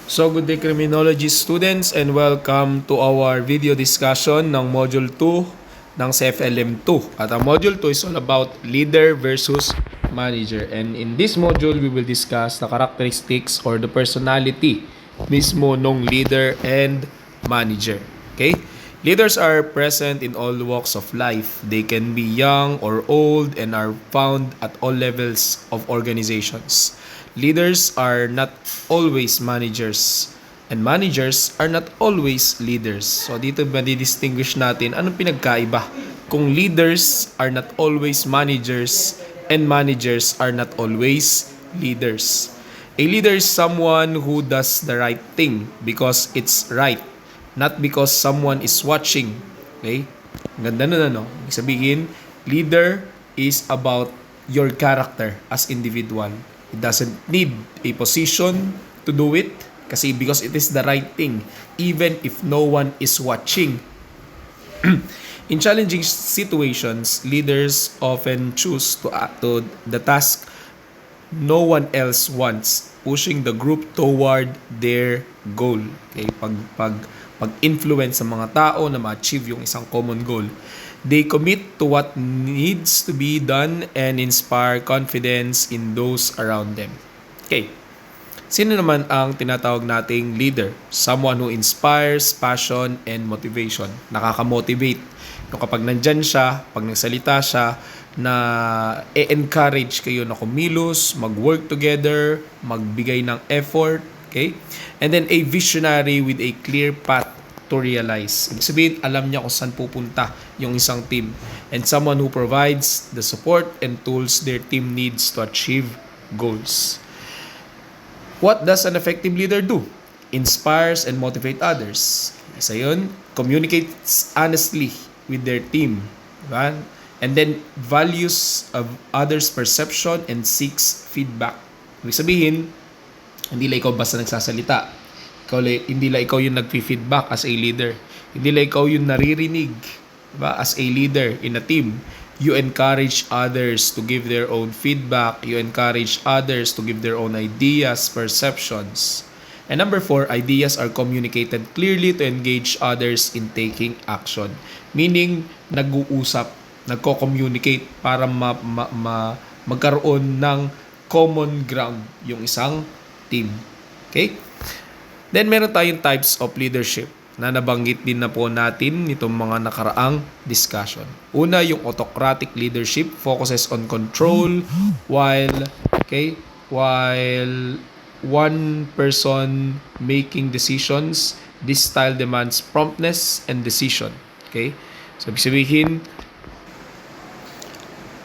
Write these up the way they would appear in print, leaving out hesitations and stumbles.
So good day criminology students and welcome to our video discussion ng Module 2 ng CFLM 2. At ang Module 2 is all about leader versus manager. And in this module, we will discuss the characteristics or the personality mismo ng leader and manager. Okay? Leaders are present in all walks of life. They can be young or old and are found at all levels of organizations. Leaders are not always managers and managers are not always leaders. So dito madi-distinguish natin anong pinagkaiba kung leaders are not always managers and managers are not always leaders. A leader is someone who does the right thing because it's right, not because someone is watching. Okay? Ganda nun ano. Ibig sabihin, leader is about your character as individual. It doesn't need a position to do it because it is the right thing even if no one is watching. In challenging situations, leaders often choose to act to the task no one else wants, pushing the group toward their goal. Okay, pag-influence sa mga tao na ma-achieve yung isang common goal. They commit to what needs to be done and inspire confidence in those around them. Okay. Sino naman ang tinatawag nating leader? Someone who inspires passion and motivation. Nakaka-motivate. No, kapag nandyan siya, pag nagsalita siya, na e-encourage kayo na kumilos, mag-work together, magbigay ng effort. Okay? And then a visionary with a clear path to realize. Ibig sabihin, alam niya kung saan pupunta yung isang team. And someone who provides the support and tools their team needs to achieve goals. What does an effective leader do? Inspires and motivate others. Isa yun, communicates honestly with their team. Diba? And then, values of others' perception and seeks feedback. Ibig sabihin, hindi lang ikaw basta nagsasalita. Hindi lang ikaw yung nag-feedback as a leader. Hindi lang ikaw yung naririnig, diba? As a leader in a team. You encourage others to give their own feedback. You encourage others to give their own ideas, perceptions. And number 4, ideas are communicated clearly to engage others in taking action. Meaning, nag-uusap, nagko-communicate para magkaroon ng common ground yung isang team. Okay? Then, meron tayong types of leadership na nabanggit din na po natin nitong mga nakaraang discussion. Una, yung autocratic leadership focuses on control while one person making decisions. This style demands promptness and decision. Okay? So, ibig sabihin,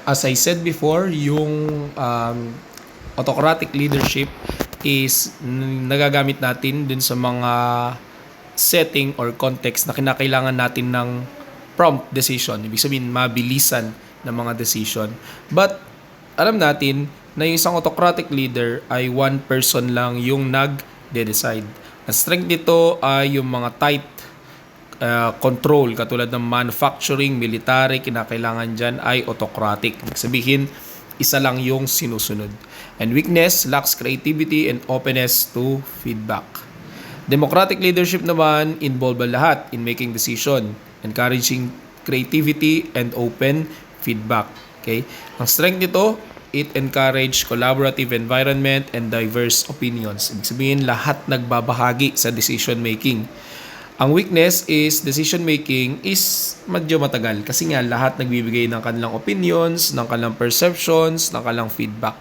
as I said before, yung autocratic leadership is nagagamit natin dun sa mga setting or context na kinakailangan natin ng prompt decision. Ibig sabihin, mabilisan ng mga decision. But, alam natin na yung isang autocratic leader ay one person lang yung nag-decide. Ang strength nito ay yung mga tight control, katulad ng manufacturing, military, kinakailangan dyan ay autocratic. Ibig sabihin, isa lang yung sinusunod. And weakness lacks creativity and openness to feedback. Democratic leadership naman involve ang lahat in making decision, encouraging creativity and open feedback. Okay? Ang strength nito, it encourage collaborative environment and diverse opinions. Ibig sabihin, lahat nagbabahagi sa decision making. Ang weakness is decision making is medyo matagal kasi nga lahat nagbibigay ng kanilang opinions, ng kanilang perceptions, ng kanilang feedback.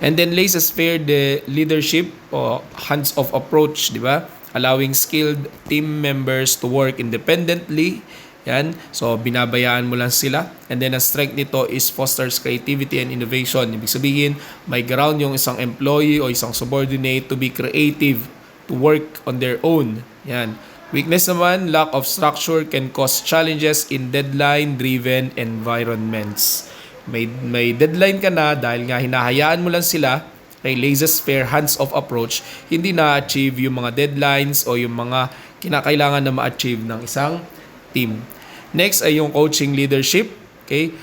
And then laissez-faire the leadership o hands-off approach, di ba? Allowing skilled team members to work independently. Yan. So, binabayaan mo lang sila. And then, ang strength nito is fosters creativity and innovation. Ibig sabihin, may ground yung isang employee o isang subordinate to be creative, to work on their own. Yan. Weakness naman, lack of structure can cause challenges in deadline-driven environments. May deadline ka na dahil nga hinahayaan mo lang sila, kay laissez-faire hands-off approach, hindi na-achieve yung mga deadlines o yung mga kinakailangan na ma-achieve ng isang team. Next ay yung coaching leadership. Okay?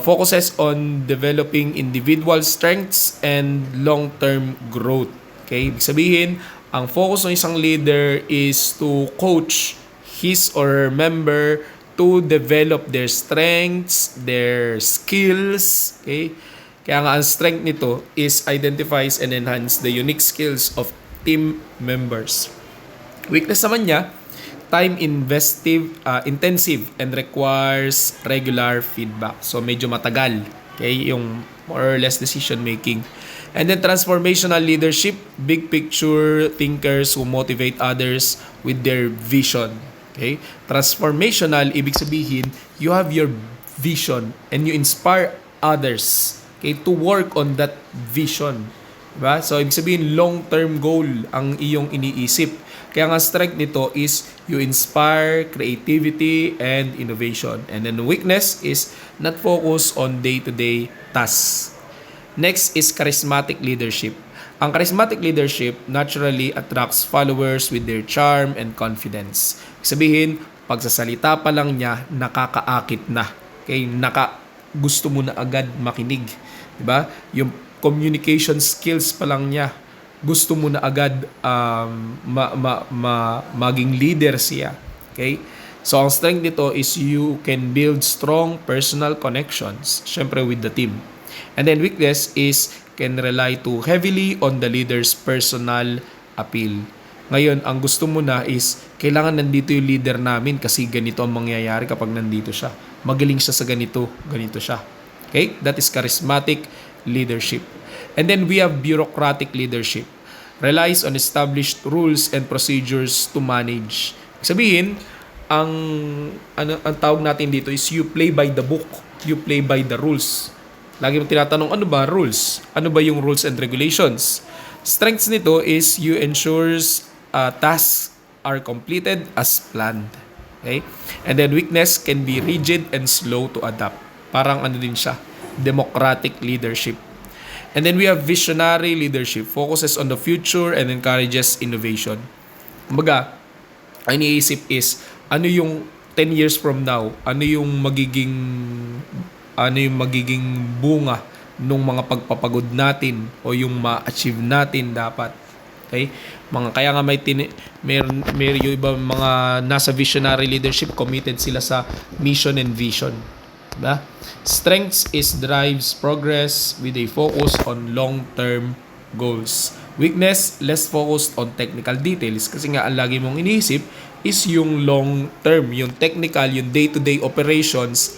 Focuses on developing individual strengths and long-term growth. Okay? Ibig sabihin, Ang focus ng isang leader is to coach his or her member to develop their strengths, their skills. Okay? Kaya nga ang strength nito is identifies and enhance the unique skills of team members. Weakness naman niya, time intensive and requires regular feedback. So medyo matagal, okay, yung more or less decision making. And then transformational leadership, big picture thinkers who motivate others with their vision. Okay? Transformational, ibig sabihin, you have your vision and you inspire others, okay, to work on that vision. Diba? So, ibig sabihin, long-term goal ang iyong iniisip. Kaya nga strength nito is you inspire creativity and innovation. And then weakness is not focus on day-to-day tasks. Next is charismatic leadership. Ang charismatic leadership naturally attracts followers with their charm and confidence. Sabihin, pagsasalita pa lang niya, nakakaakit na. Okay? Gusto mo na agad makinig. Diba? Yung communication skills pa lang niya, gusto mo na agad maging leader siya. Okay? So, ang strength nito is you can build strong personal connections, syempre with the team. And then weakness is can rely too heavily on the leader's personal appeal. Ngayon, ang gusto mo na is kailangan nandito yung leader namin kasi ganito ang mangyayari kapag nandito siya. Magaling siya sa ganito siya. Okay? That is charismatic leadership. And then we have bureaucratic leadership. Relies on established rules and procedures to manage. Sabihin, ang tawag natin dito is you play by the book. You play by the rules. Lagi mong tinatanong, ano ba rules? Ano ba yung rules and regulations? Strengths nito is you ensures tasks are completed as planned. Okay? And then weakness can be rigid and slow to adapt. Parang ano din siya, democratic leadership. And then we have visionary leadership. Focuses on the future and encourages innovation. Kumbaga, ang iniisip is, ano yung 10 years from now? Ano yung magiging bunga nung mga pagpapagod natin o yung ma-achieve natin dapat. Okay? Kaya nga may yung iba mga nasa visionary leadership, committed sila sa mission and vision. Diba? Strengths is drives progress with a focus on long-term goals. Weakness, less focused on technical details kasi nga ang lagi mong iniisip is yung long term, yung technical, yung day-to-day operations,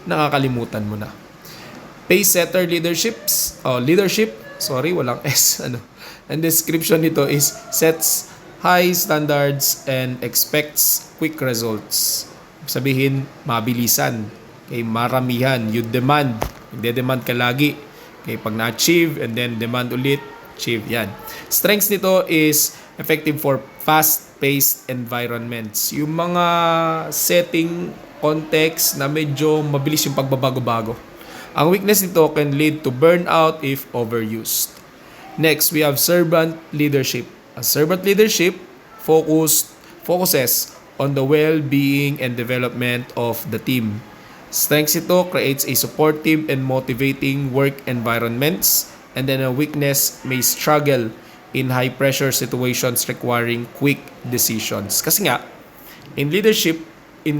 nakakalimutan mo na. Pace setter leadership, walang S, And description nito is sets high standards and expects quick results. Sabihin, mabilisan, okay, maramihan, you demand, hindi-demand ka lagi. Okay, pag na-achieve and then demand ulit, achieve, yan. Strengths nito is effective for fast-paced environments. Yung mga setting, context na medyo mabilis yung pagbabago-bago. Ang weakness nito can lead to burnout if overused. Next, we have servant leadership. A servant leadership focuses on the well-being and development of the team. Strengths ito creates a supportive and motivating work environments, and then a weakness may struggle in high-pressure situations requiring quick decisions. Kasi nga, in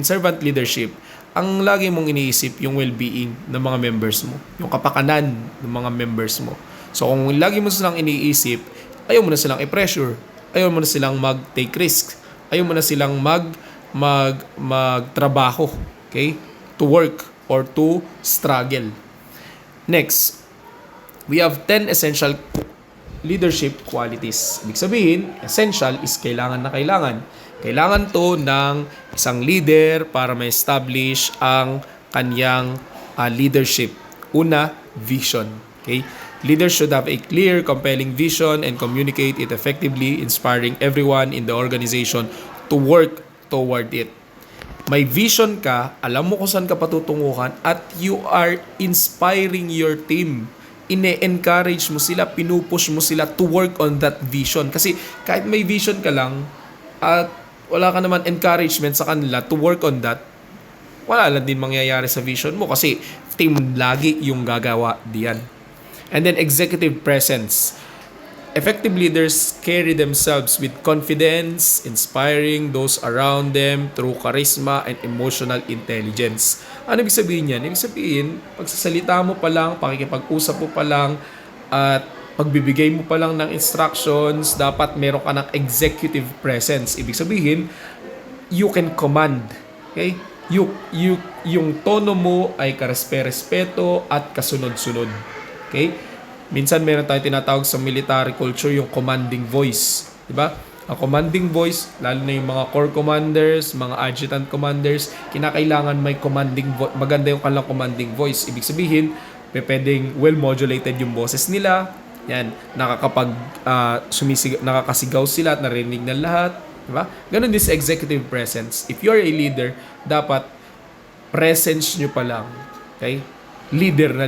servant leadership, ang lagi mong iniisip yung well-being ng mga members mo, yung kapakanan ng mga members mo. So kung lagi mo silang iniisip, ayaw mo na silang i-pressure, ayaw mo na silang mag-take risk, ayaw mo na silang magtrabaho, okay? To work or to struggle. Next, we have 10 essential leadership qualities. Ibig sabihin, essential is kailangan na kailangan. Kailangan to ng isang leader para ma-establish ang kanyang leadership. Una, vision. Okay? Leaders should have a clear, compelling vision and communicate it effectively, inspiring everyone in the organization to work toward it. May vision ka, alam mo kung saan ka patutunguhan, at you are inspiring your team. Ine-encourage mo sila, pinupush mo sila to work on that vision. Kasi kahit may vision ka lang at wala ka naman encouragement sa kanila to work on that, wala lang din mangyayari sa vision mo kasi team lagi yung gagawa diyan. And then executive presence. Effective leaders carry themselves with confidence, inspiring those around them through charisma and emotional intelligence. Ano ibig sabihin yan? Ibig sabihin, pagsasalita mo pa lang, pakikipag-usap mo pa lang, at pagbibigay mo pa lang ng instructions, dapat meron ka ng executive presence. Ibig sabihin, you can command. Okay? Yung tono mo ay karespeto at kasunod-sunod. Okay? Minsan meron tayong tinatawag sa military culture yung commanding voice. Diba? Ang commanding voice, lalo na yung mga corps commanders, mga adjutant commanders, kinakailangan may commanding voice. Maganda yung kanilang commanding voice. Ibig sabihin, pwedeng well-modulated yung boses nila. Yan, nakakasigaw sila at narinig ng lahat. Diba? Ganun din sa executive presence. If you're a leader, dapat presence nyo pa lang. Okay? Leader na.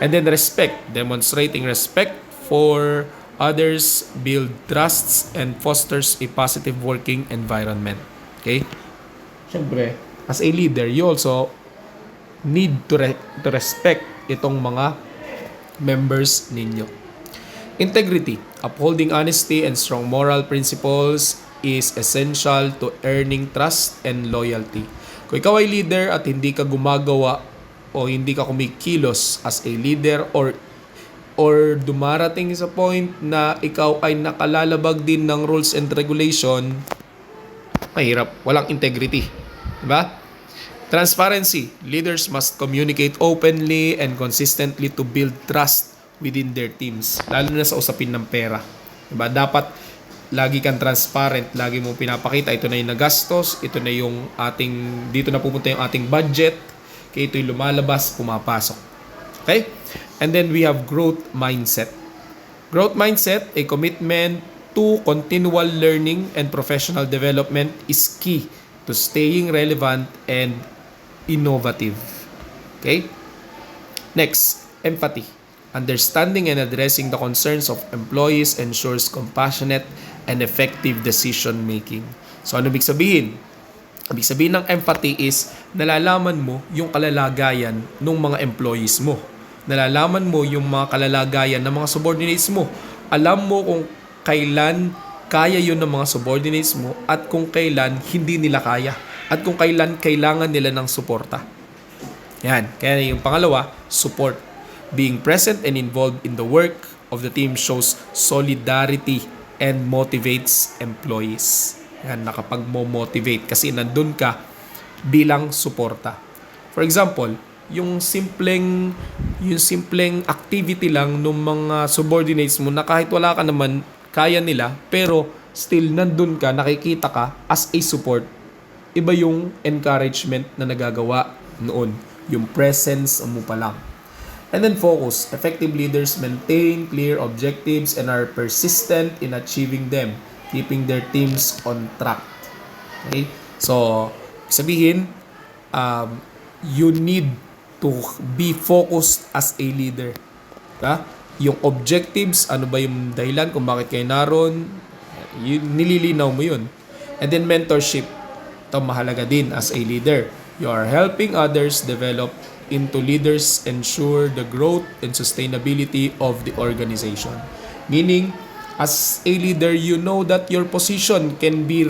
And then respect. Demonstrating respect for others build trusts and fosters a positive working environment. Okay? Siyempre, as a leader, you also need to respect itong mga members ninyo. Integrity. Upholding honesty and strong moral principles is essential to earning trust and loyalty. Kung ikaw ay leader at hindi ka gumagawa o hindi ka kumikilos as a leader or dumarating sa point na ikaw ay nakalalabag din ng rules and regulation, mahirap, walang integrity. Diba? Transparency. Leaders must communicate openly and consistently to build trust within their teams, lalo na sa usapin ng pera. Diba? Dapat lagi kang transparent, lagi mo pinapakita, ito na yung nagastos, ito na yung dito na pupunta yung ating budget, kaya ito'y lumalabas, pumapasok. Okay? And then we have growth mindset. Growth mindset, a commitment to continual learning and professional development is key to staying relevant and innovative. Okay? Next, empathy. Understanding and addressing the concerns of employees ensures compassionate and effective decision making. So ano ibig sabihin? Ibig sabihin ng empathy is nalalaman mo yung kalalagayan ng mga employees mo. Nalalaman mo yung mga kalalagayan ng mga subordinates mo. Alam mo kung kailan kaya yun ng mga subordinates mo at kung kailan hindi nila kaya. At kung kailan kailangan nila ng suporta. Yan. Kaya yung pangalawa, support. Being present and involved in the work of the team shows solidarity and motivates employees. Yan, nakapag-motivate kasi nandun ka bilang suporta. For example, yung simpleng activity lang ng mga subordinates mo na kahit wala ka naman, kaya nila, pero still nandun ka, nakikita ka as a support. Iba yung encouragement na nagagawa noon. Yung presence mo pa lang. And then focus. Effective leaders maintain clear objectives and are persistent in achieving them, keeping their teams on track. Okay? So, sabihin, you need to be focused as a leader. Ha? Yung objectives, ano ba yung dahilan kung bakit kayo naroon, nililinaw mo yun. And then mentorship. Ito mahalaga din as a leader. You are helping others develop into leaders, ensure the growth and sustainability of the organization. Meaning, as a leader, you know that your position can be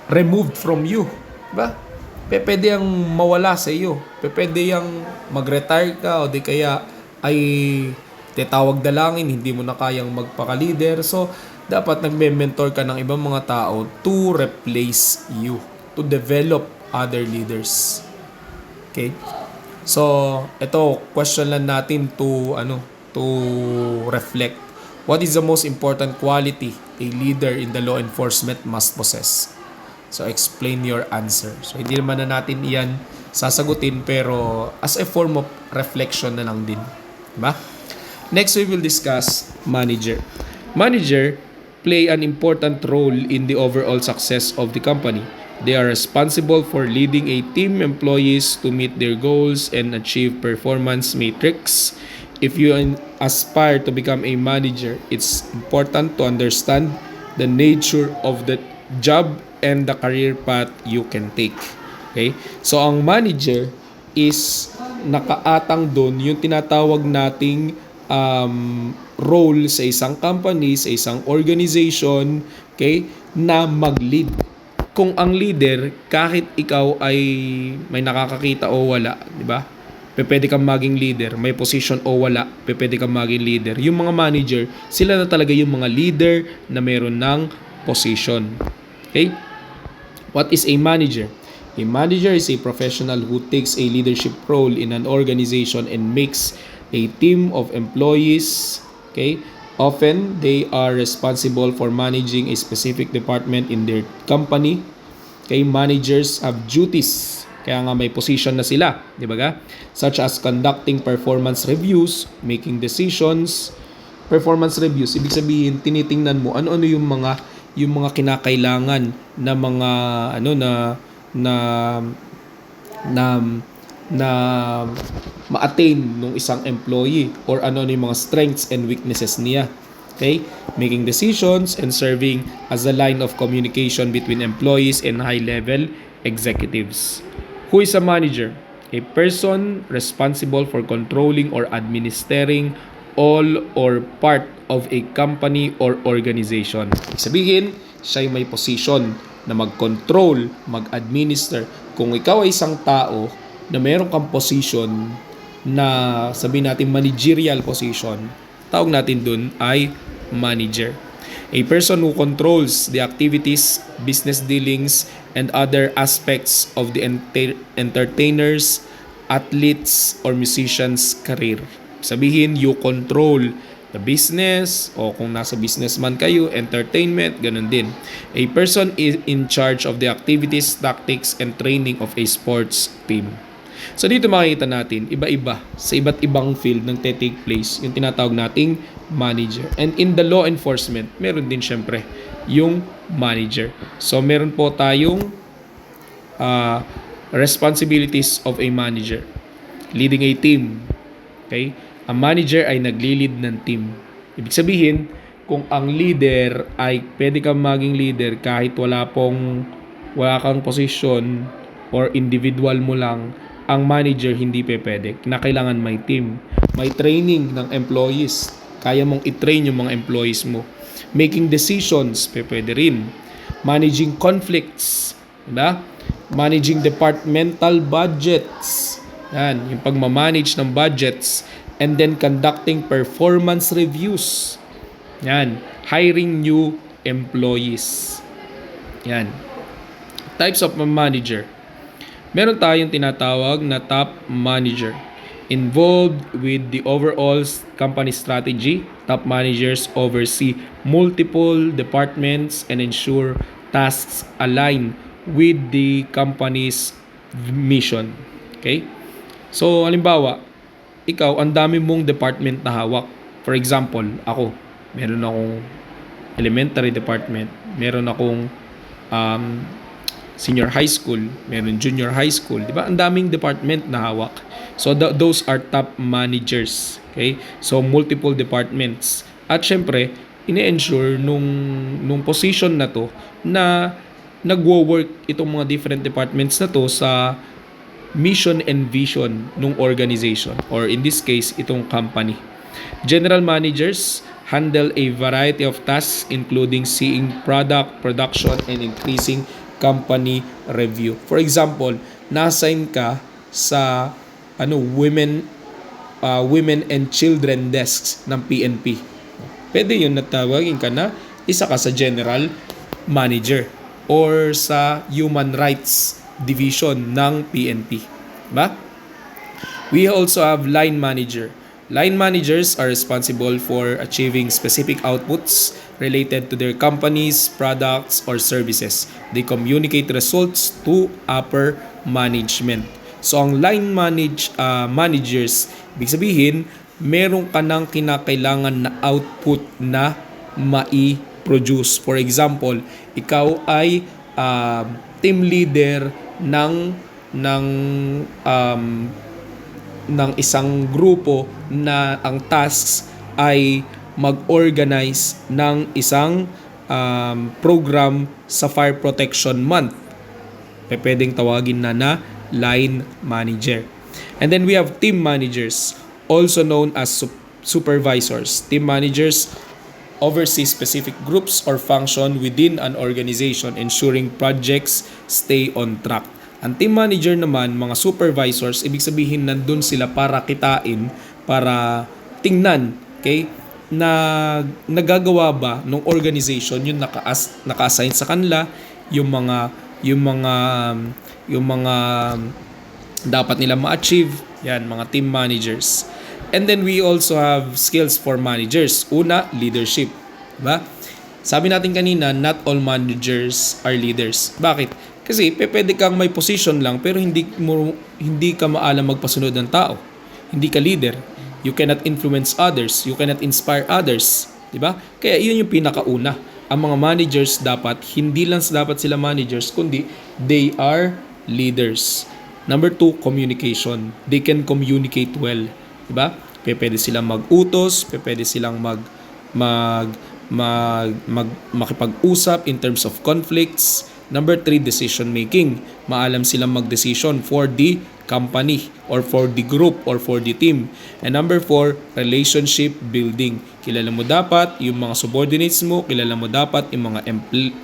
removed from you, ba? Pwede yang mawala sa iyo. Pwede yang mag-retire ka o di kaya ay tetawag dalangin, hindi mo na kayang magpaka-leader. So, dapat nagme-mentor ka ng ibang mga tao to replace you, to develop other leaders. Okay? So, ito, question lang natin to reflect. What is the most important quality a leader in the law enforcement must possess? So, explain your answer. So, hindi naman na natin iyan sasagutin, pero as a form of reflection na lang din. Diba? Next, we will discuss manager. Manager play an important role in the overall success of the company. They are responsible for leading a team employees to meet their goals and achieve performance metrics. If you aspire to become a manager, it's important to understand the nature of the job and the career path you can take. Okay? So, ang manager is nakaatang doon yung tinatawag nating role sa isang company, sa isang organization, okay, na mag-lead. Kung ang leader, kahit ikaw ay may nakakakita o wala, di ba? Pwede kang maging leader, may position o wala, pwede kang maging leader. Yung mga manager, sila na talaga yung mga leader na meron ng position. Okay? What is a manager? A manager is a professional who takes a leadership role in an organization and makes a team of employees. Okay? Often, they are responsible for managing a specific department in their company. Okay? Managers have duties. Kaya nga may position na sila. Di ba ga? Such as conducting performance reviews, making decisions. Performance reviews, ibig sabihin, tinitingnan mo ano-ano yung mga kinakailangan na mga na na ma-attain ng isang employee or ano yung mga strengths and weaknesses niya. Okay? Making decisions and serving as a line of communication between employees and high-level executives. Who is a manager? A person responsible for controlling or administering all or part of a company or organization. Sabihin, siya yung may position na mag-control, mag-administer. Kung ikaw ay isang tao na meron kang position na sabihin natin managerial position, tawag natin dun ay manager. A person who controls the activities, business dealings, and other aspects of the entertainers, athletes, or musicians' career. Sabihin, you control the business, o kung nasa businessman kayo, entertainment, ganun din. A person is in charge of the activities, tactics, and training of a sports team. So dito makikita natin, iba-iba, sa iba't ibang field nang take place, yung tinatawag nating manager. And in the law enforcement, meron din syempre yung manager. So meron po tayong responsibilities of a manager. Leading a team. Okay? Ang manager ay nagli-lead ng team. Ibig sabihin, kung ang leader ay pwede kang maging leader kahit wala kang posisyon or individual mo lang, ang manager hindi pwede. Kinakailangan may team. May training ng employees. Kaya mong i-train yung mga employees mo. Making decisions, pwede rin. Managing conflicts. Diba? Managing departmental budgets. Yan, yung pagmamanage ng budgets. And then conducting performance reviews. Yan. Hiring new employees. Yan. Types of manager. Meron tayong tinatawag na top manager. Involved with the overall company strategy, top managers oversee multiple departments and ensure tasks align with the company's mission. Okay? So, halimbawa, ikaw, ang dami mong department na hawak. For example, ako, meron akong elementary department, meron akong senior high school, meron junior high school, di ba? Ang daming department na hawak. So, those are top managers. Okay? So, multiple departments. At syempre, ine-ensure nung position na to na nagwo-work itong mga different departments na to sa mission and vision ng organization or in this case, itong company. General managers handle a variety of tasks including seeing product, production, and increasing company review. For example, na-assign ka sa women and children desks ng PNP. Pwede yun natawagin ka na isa ka sa general manager or sa human rights division ng PNP. Diba? We also have line manager. Line managers are responsible for achieving specific outputs related to their companies, products, or services. They communicate results to upper management. So, ang line managers, ibig sabihin, meron ka ng kinakailangan na output na mai-produce. For example, ikaw ay team leader ng isang grupo na ang tasks ay mag-organize ng isang program sa Fire Protection Month. Pwedeng tawagin na line manager. And then we have team managers, also known as supervisors. Team managers oversee specific groups or function within an organization, ensuring projects stay on track. Ang team manager naman, mga supervisors, ibig sabihin nandun sila para kitain, para tingnan, okay, na nagagawa ba ng organization yung naka-assign sa kanila, yung mga yung mga yung mga dapat nila ma-achieve, yan, mga team managers. And then we also have skills for managers. Una, leadership. Diba? Sabi natin kanina, not all managers are leaders. Bakit? Kasi pwede kang may position lang pero hindi ka maalam magpasunod ng tao. Hindi ka leader. You cannot influence others. You cannot inspire others. Diba? Kaya yun yung pinakauna. Ang mga managers dapat, hindi lang dapat sila managers, kundi they are leaders. Number 2, communication. They can communicate well. Diba? Pwede silang mag-utos, pwede silang makipag-usap in terms of conflicts. Number 3, decision making. Maalam silang mag-decision for the company or for the group or for the team. And number 4, relationship building. Kilala mo dapat yung mga subordinates mo, kilala mo dapat yung mga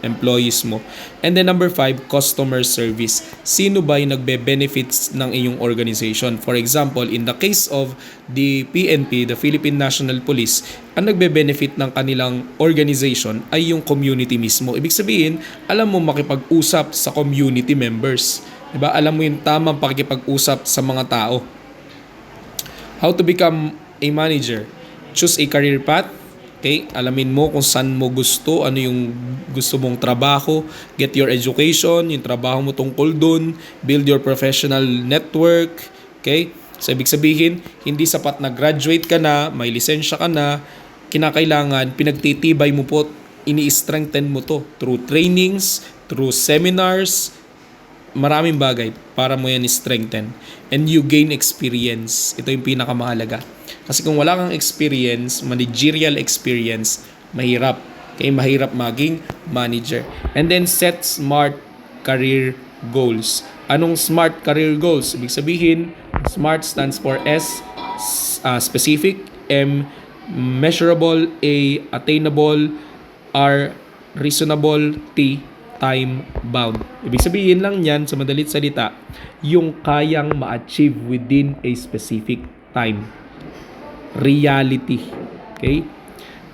employees mo. And then number 5, customer service. Sino ba yung nagbe-benefits ng iyong organization? For example, in the case of the PNP, the Philippine National Police, ang nagbe-benefit ng kanilang organization ay yung community mismo. Ibig sabihin, alam mo makipag-usap sa community members. Diba? Alam mo yung tamang pakikipag-usap sa mga tao. How to become a manager? Choose a career path. Okay? Alamin mo kung saan mo gusto, ano yung gusto mong trabaho. Get your education, yung trabaho mo tungkol dun. Build your professional network. Okay? So, ibig sabihin, hindi sapat na graduate ka na, may lisensya ka na, kinakailangan, pinagtitibay mo po, ini-strengthen mo to through trainings, through seminars, maraming bagay para mo yan i-strengthen. And you gain experience. Ito yung pinakamahalaga. Kasi kung wala kang experience, managerial experience, mahirap. Okay, mahirap maging manager. And then set smart career goals. Anong smart career goals? Ibig sabihin, SMART stands for S, specific, M, measurable, A, attainable, R, reasonable, T, time bound. Ibig sabihin lang yan, sa madalit salita, yung kayang ma-achieve within a specific time. Reality. Okay?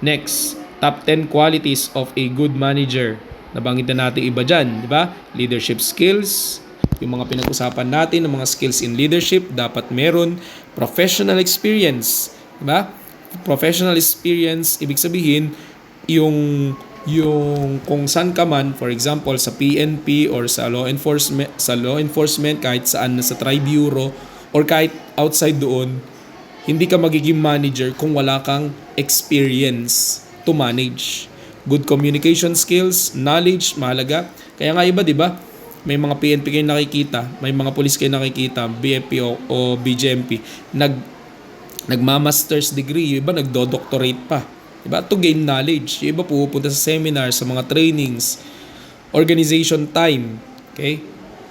Next, top 10 qualities of a good manager. Nabanggit na natin iba dyan, di ba? Leadership skills, yung mga pinag-usapan natin, ng mga skills in leadership, dapat meron. Professional experience, di ba? Professional experience, ibig sabihin, yung kung saan ka man, for example sa PNP or sa law enforcement kahit saan, sa tri-bureau or kahit outside doon, hindi ka magiging manager kung wala kang experience to manage. Good communication skills, knowledge, mahalaga. Kaya nga iba, di ba? May mga PNP kayo nakikita, may mga police kayo nakikita, BFP o BJMP, nagma-master's degree, yung iba nagdo-doctorate pa. Diba? To gain knowledge. Yung iba pupunta sa seminar, sa mga trainings. Organization time. Okay?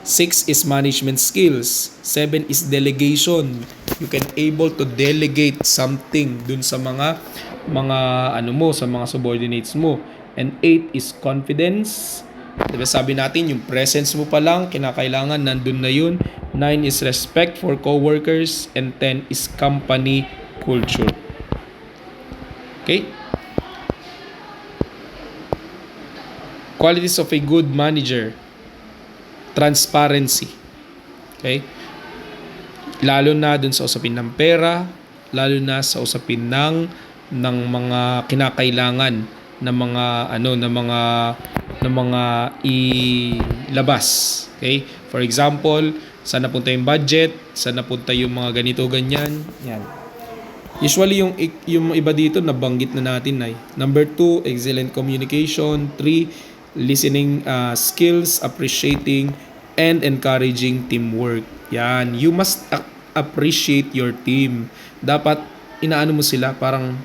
6 is management skills. 7 is delegation. You can able to delegate something dun sa mga sa mga subordinates mo. And 8 is confidence. Diba sabi natin, yung presence mo pa lang, kinakailangan nandun na yun. 9 is respect for coworkers. And 10 is company culture. Okay? Qualities of a good manager. Transparency. Okay? Lalo na dun sa usapin ng pera, lalo na sa usapin ng mga kinakailangan ng mga ilabas. Okay? For example, saan napunta yung budget, saan napunta yung mga ganito ganyan. Yan. Usually yung iba dito nabanggit na natin ay. Number 2, excellent communication. 3, listening skills, appreciating and encouraging teamwork. Yan, you must appreciate your team. Dapat inaano mo sila, parang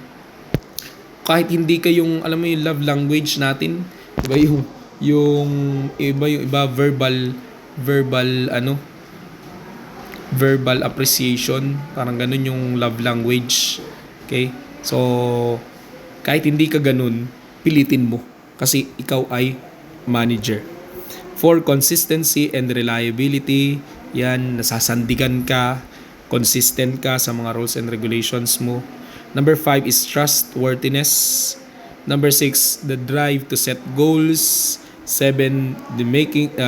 kahit hindi kayong, alam mo yung love language natin, diba, yung iba verbal verbal appreciation, parang ganun yung love language. Okay? So, kahit hindi ka ganun, pilitin mo kasi ikaw ay manager. For consistency and reliability, yan, nasasandigan ka, consistent ka sa mga rules and regulations mo. Number 5 is trustworthiness. Number 6, the drive to set goals. 7, the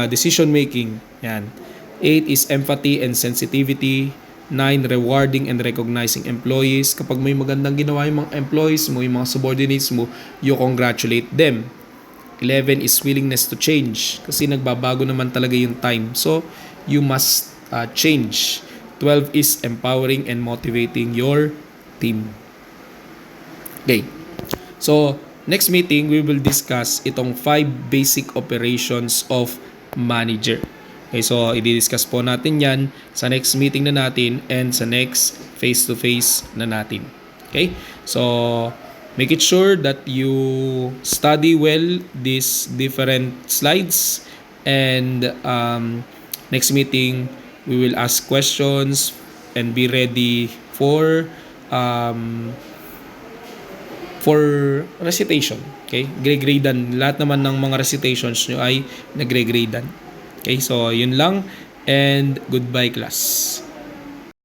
decision making. Yan. 8 is empathy and sensitivity. 9, rewarding and recognizing employees. Kapag may magandang ginawa yung mga employees mo, yung mga subordinates mo, you congratulate them. 11 is willingness to change kasi nagbabago naman talaga yung time. So, you must change. 12 is empowering and motivating your team. Okay. So, next meeting, we will discuss itong 5 basic operations of manager. Okay, so i-discuss po natin yan sa next meeting na natin and sa next face-to-face na natin. Okay? So, make it sure that you study well these different slides and next meeting, we will ask questions and be ready for recitation. Okay? Gre-gradean. Lahat naman ng mga recitations nyo ay nagre-gradean. Okay? So, yun lang. And goodbye, class.